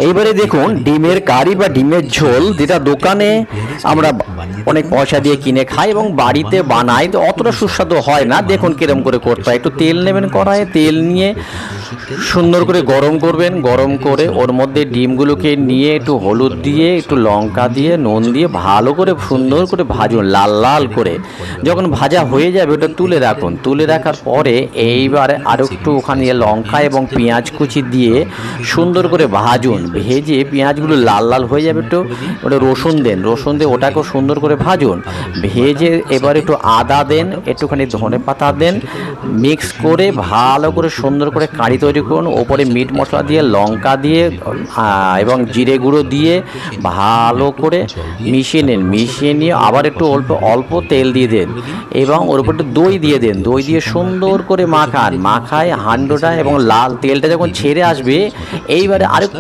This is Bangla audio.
এইবারে দেখুন ডিমের কারি বা ডিমের ঝোল, যেটা দোকানে আমরা অনেক পয়সা দিয়ে কিনে খাই এবং বাড়িতে বানাই, তো অতটা সুস্বাদু হয় না। দেখুন কিরম করে করতে হয়। একটু তেল নেবেন কড়াইয়ে, তেল নিয়ে সুন্দর করে গরম করবেন। গরম করে ওর মধ্যে ডিমগুলোকে নিয়ে একটু হলুদ দিয়ে, একটু লঙ্কা দিয়ে, নুন দিয়ে ভালো করে সুন্দর করে ভাজুন লাল লাল করে। যখন ভাজা হয়ে যাবে ওটা তুলে রাখুন। তুলে রাখার পরে এইবারে আরও একটু ওখানে লঙ্কা এবং পেঁয়াজ কুচি দিয়ে সুন্দর করে ভাজুন। ভেজে পেঁয়াজগুলো লাল লাল হয়ে যাবে, একটু ওটা রসুন দেন, রসুন দিয়ে ওটাকেও সুন্দর করে ভাজুন। ভেজে এবার একটু আদা দেন, একটুখানি ধনে পাতা দেন, মিক্স করে ভালো করে সুন্দর করে কারি তৈরি করুন। ওপরে মিট মশলা দিয়ে, লঙ্কা দিয়ে এবং জিরে গুঁড়ো দিয়ে ভালো করে মিশিয়ে নিন। মিশিয়ে নিয়ে আবার একটু অল্প অল্প তেল দিয়ে দেন এবং ওর উপর একটু দই দিয়ে দেন। দই দিয়ে সুন্দর করে মাখান। মাখায় হান্ডোটা এবং লাল তেলটা যখন ছেড়ে আসবে, এইবারে আরেকটু